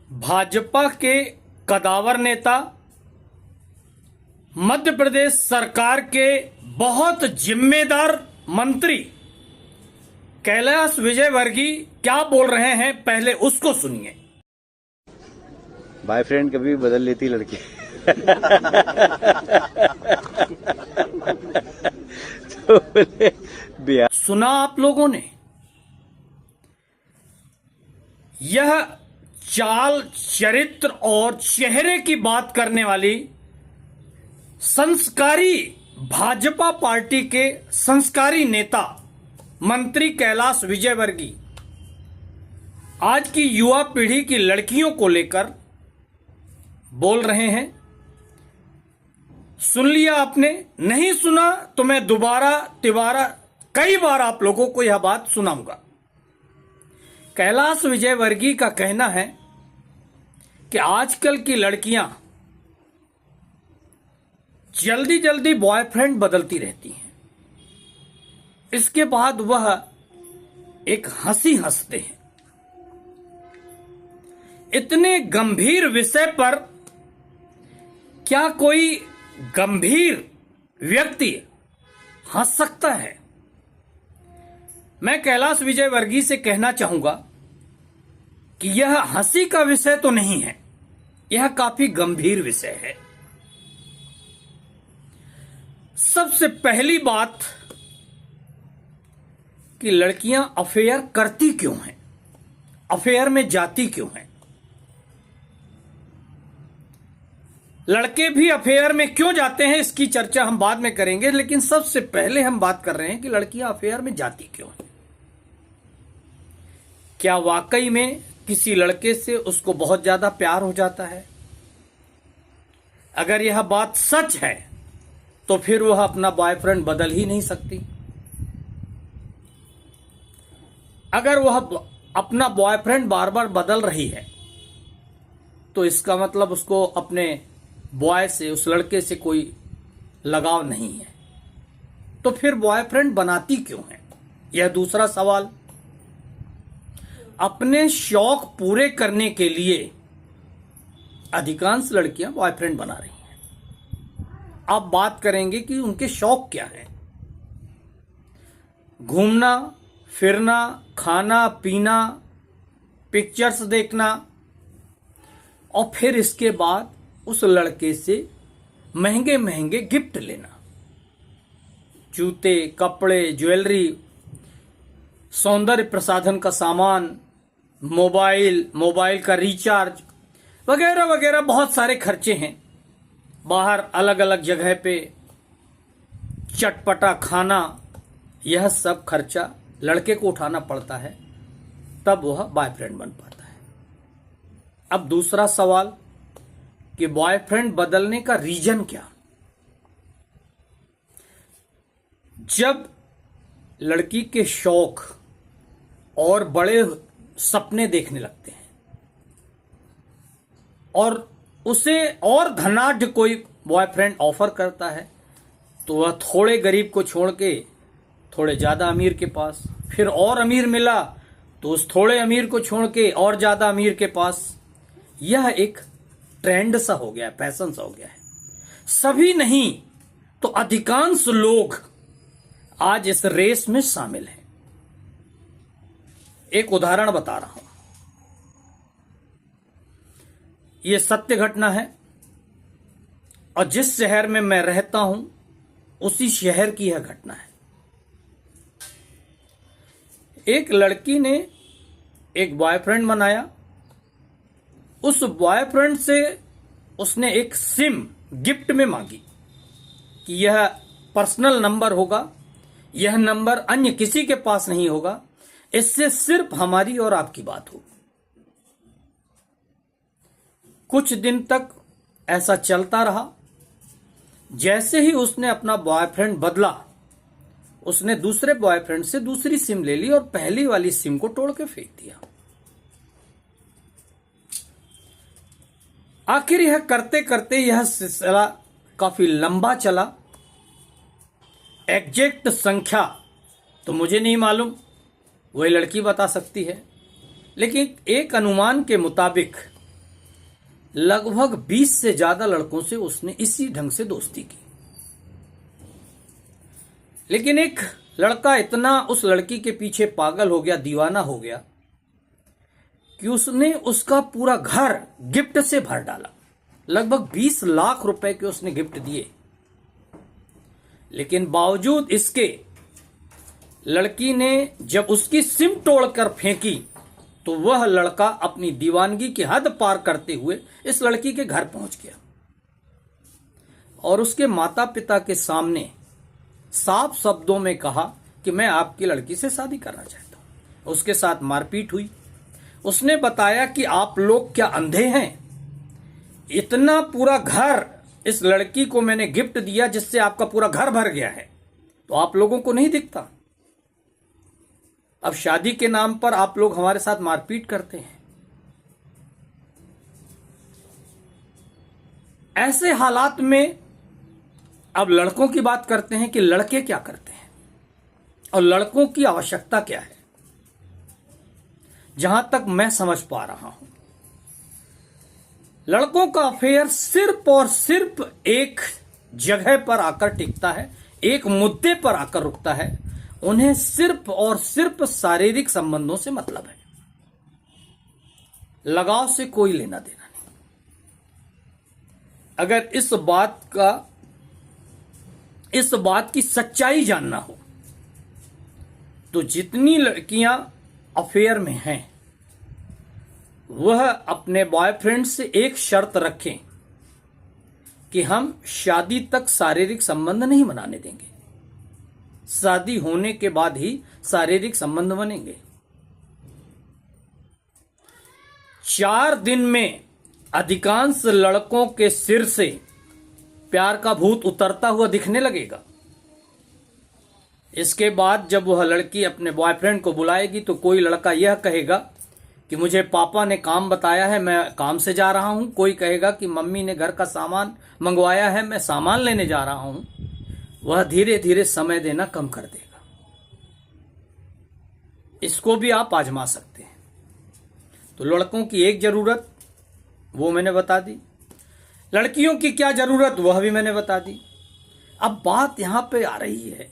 भाजपा के कदावर नेता, मध्य प्रदेश सरकार के बहुत जिम्मेदार मंत्री कैलाश विजयवर्गीय क्या बोल रहे हैं, पहले उसको सुनिए। बॉयफ्रेंड कभी भी बदल लेती लड़की। तो बिहार सुना आप लोगों ने, यह चाल चरित्र और चेहरे की बात करने वाली संस्कारी भाजपा पार्टी के संस्कारी नेता मंत्री कैलाश विजयवर्गीय आज की युवा पीढ़ी की लड़कियों को लेकर बोल रहे हैं। सुन लिया आपने? नहीं सुना तो मैं दोबारा तिबारा कई बार आप लोगों को यह बात सुनाऊंगा। कैलाश विजयवर्गीय का कहना है कि आजकल की लड़कियां जल्दी जल्दी बॉयफ्रेंड बदलती रहती हैं, इसके बाद वह एक हंसी हंसते हैं। इतने गंभीर विषय पर क्या कोई गंभीर व्यक्ति हंस सकता है? मैं कैलाश विजयवर्गीय से कहना चाहूंगा कि यह हंसी का विषय तो नहीं है, यह काफी गंभीर विषय है। सबसे पहली बात कि लड़कियां अफेयर करती क्यों हैं, अफेयर में जाती क्यों हैं, लड़के भी अफेयर में क्यों जाते हैं, इसकी चर्चा हम बाद में करेंगे। लेकिन सबसे पहले हम बात कर रहे हैं कि लड़कियां अफेयर में जाती क्यों हैं। क्या वाकई में किसी लड़के से उसको बहुत ज्यादा प्यार हो जाता है? अगर यह बात सच है तो फिर वह अपना बॉयफ्रेंड बदल ही नहीं सकती। अगर वह अपना बॉयफ्रेंड बार बार बदल रही है तो इसका मतलब उसको अपने बॉय से, उस लड़के से कोई लगाव नहीं है। तो फिर बॉयफ्रेंड बनाती क्यों है? यह दूसरा सवाल। अपने शौक पूरे करने के लिए अधिकांश लड़कियां बॉयफ्रेंड बना रही हैं। अब बात करेंगे कि उनके शौक क्या हैं। घूमना फिरना, खाना पीना, पिक्चर्स देखना, और फिर इसके बाद उस लड़के से महंगे महंगे गिफ्ट लेना, जूते, कपड़े, ज्वेलरी, सौंदर्य प्रसाधन का सामान, मोबाइल का रिचार्ज वगैरह वगैरह बहुत सारे खर्चे हैं। बाहर अलग अलग जगह पे चटपटा खाना, यह सब खर्चा लड़के को उठाना पड़ता है, तब वह बॉयफ्रेंड बन पाता है। अब दूसरा सवाल कि बॉयफ्रेंड बदलने का रीजन क्या? जब लड़की के शौक और बड़े सपने देखने लगते हैं और उसे और धनाढ़ कोई बॉयफ्रेंड ऑफर करता है तो वह थोड़े गरीब को छोड़ के थोड़े ज्यादा अमीर के पास, फिर और अमीर मिला तो उस थोड़े अमीर को छोड़ के और ज्यादा अमीर के पास। यह एक ट्रेंड सा हो गया है, फैशन सा हो गया है। सभी नहीं तो अधिकांश लोग आज इस रेस में शामिल हैं। एक उदाहरण बता रहा हूं, यह सत्य घटना है और जिस शहर में मैं रहता हूं उसी शहर की यह घटना है। एक लड़की ने एक बॉयफ्रेंड बनाया, उस बॉयफ्रेंड से उसने एक सिम गिफ्ट में मांगी कि यह पर्सनल नंबर होगा, यह नंबर अन्य किसी के पास नहीं होगा, इससे सिर्फ हमारी और आपकी बात हो। कुछ दिन तक ऐसा चलता रहा। जैसे ही उसने अपना बॉयफ्रेंड बदला, उसने दूसरे बॉयफ्रेंड से दूसरी सिम ले ली और पहली वाली सिम को तोड़ के फेंक दिया। आखिर यह करते करते यह सिलसिला काफी लंबा चला। एग्जैक्ट संख्या तो मुझे नहीं मालूम, वही लड़की बता सकती है, लेकिन एक अनुमान के मुताबिक लगभग 20 से ज्यादा लड़कों से उसने इसी ढंग से दोस्ती की। लेकिन एक लड़का इतना उस लड़की के पीछे पागल हो गया, दीवाना हो गया कि उसने उसका पूरा घर गिफ्ट से भर डाला। लगभग 20 लाख रुपए के उसने गिफ्ट दिए। लेकिन बावजूद इसके लड़की ने जब उसकी सिम तोड़कर फेंकी तो वह लड़का अपनी दीवानगी की हद पार करते हुए इस लड़की के घर पहुंच गया और उसके माता पिता के सामने साफ शब्दों में कहा कि मैं आपकी लड़की से शादी करना चाहता हूं। उसके साथ मारपीट हुई। उसने बताया कि आप लोग क्या अंधे हैं? इतना पूरा घर इस लड़की को मैंने गिफ्ट दिया जिससे आपका पूरा घर भर गया है, तो आप लोगों को नहीं दिखता? अब शादी के नाम पर आप लोग हमारे साथ मारपीट करते हैं। ऐसे हालात में अब लड़कों की बात करते हैं कि लड़के क्या करते हैं और लड़कों की आवश्यकता क्या है। जहां तक मैं समझ पा रहा हूं, लड़कों का अफेयर सिर्फ और सिर्फ एक जगह पर आकर टिकता है, एक मुद्दे पर आकर रुकता है। उन्हें सिर्फ और सिर्फ शारीरिक संबंधों से मतलब है, लगाव से कोई लेना देना नहीं। अगर इस बात की सच्चाई जानना हो तो जितनी लड़कियां अफेयर में हैं वह अपने बॉयफ्रेंड से एक शर्त रखें कि हम शादी तक शारीरिक संबंध नहीं बनाने देंगे। शादी होने के बाद ही शारीरिक संबंध बनेंगे। 4 दिन में अधिकांश लड़कों के सिर से प्यार का भूत उतरता हुआ दिखने लगेगा। इसके बाद जब वह लड़की अपने बॉयफ्रेंड को बुलाएगी तो कोई लड़का यह कहेगा कि मुझे पापा ने काम बताया है, मैं काम से जा रहा हूं। कोई कहेगा कि मम्मी ने घर का सामान मंगवाया है, मैं सामान लेने जा रहा हूं। वह धीरे धीरे समय देना कम कर देगा। इसको भी आप आजमा सकते हैं। तो लड़कों की एक जरूरत वो मैंने बता दी, लड़कियों की क्या जरूरत वह भी मैंने बता दी। अब बात यहां पे आ रही है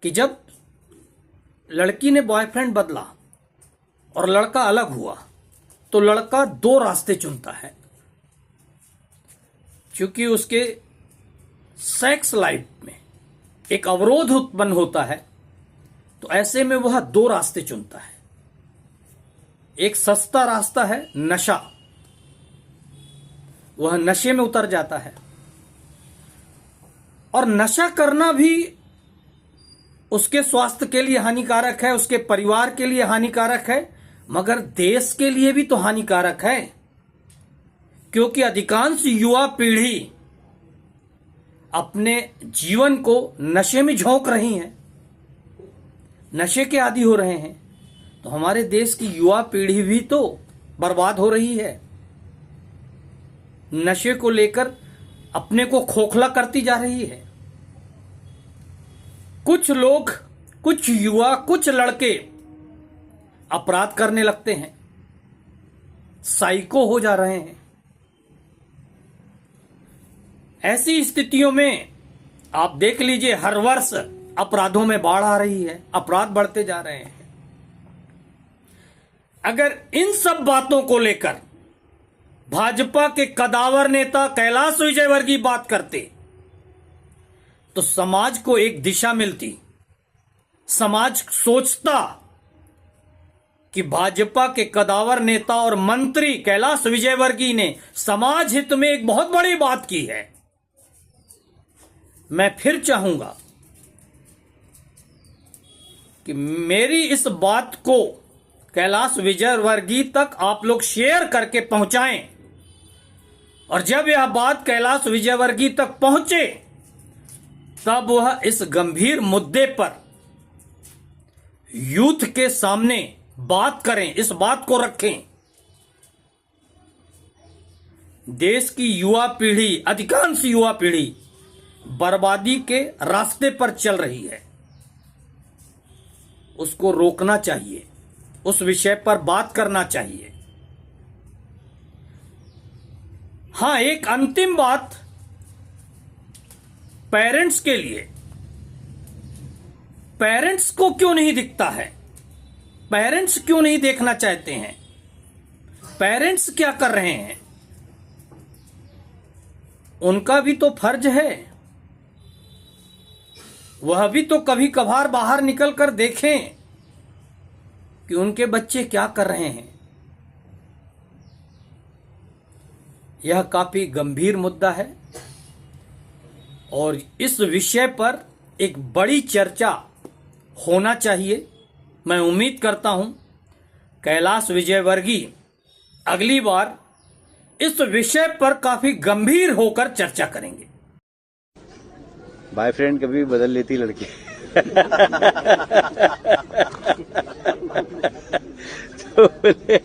कि जब लड़की ने बॉयफ्रेंड बदला और लड़का अलग हुआ तो लड़का 2 रास्ते चुनता है। क्योंकि उसके सेक्स लाइफ में एक अवरोध उत्पन्न होता है, तो ऐसे में वह 2 रास्ते चुनता है। एक सस्ता रास्ता है नशा, वह नशे में उतर जाता है। और नशा करना भी उसके स्वास्थ्य के लिए हानिकारक है, उसके परिवार के लिए हानिकारक है, मगर देश के लिए भी तो हानिकारक है। क्योंकि अधिकांश युवा पीढ़ी अपने जीवन को नशे में झोंक रही हैं, नशे के आदी हो रहे हैं। तो हमारे देश की युवा पीढ़ी भी तो बर्बाद हो रही है, नशे को लेकर अपने को खोखला करती जा रही है। कुछ लोग, कुछ युवा, कुछ लड़के अपराध करने लगते हैं, साइको हो जा रहे हैं। ऐसी स्थितियों में आप देख लीजिए, हर वर्ष अपराधों में बाढ़ आ रही है, अपराध बढ़ते जा रहे हैं। अगर इन सब बातों को लेकर भाजपा के कदावर नेता कैलाश विजयवर्गीय बात करते तो समाज को एक दिशा मिलती। समाज सोचता कि भाजपा के कदावर नेता और मंत्री कैलाश विजयवर्गीय ने समाज हित में एक बहुत बड़ी बात की है। मैं फिर चाहूंगा कि मेरी इस बात को कैलाश विजयवर्गीय तक आप लोग शेयर करके पहुंचाएं, और जब यह बात कैलाश विजयवर्गीय तक पहुंचे तब वह इस गंभीर मुद्दे पर यूथ के सामने बात करें, इस बात को रखें। देश की युवा पीढ़ी, अधिकांश युवा पीढ़ी बर्बादी के रास्ते पर चल रही है, उसको रोकना चाहिए, उस विषय पर बात करना चाहिए। हाँ, एक अंतिम बात पेरेंट्स के लिए, पेरेंट्स को क्यों नहीं दिखता है? पेरेंट्स क्यों नहीं देखना चाहते हैं? पेरेंट्स क्या कर रहे हैं? उनका भी तो फर्ज है, वह भी तो कभी कभार बाहर निकल कर देखें कि उनके बच्चे क्या कर रहे हैं। यह काफी गंभीर मुद्दा है और इस विषय पर एक बड़ी चर्चा होना चाहिए। मैं उम्मीद करता हूं कैलाश विजयवर्गीय अगली बार इस विषय पर काफी गंभीर होकर चर्चा करेंगे। बॉयफ्रेंड कभी भी बदल लेती लड़की। तो बोले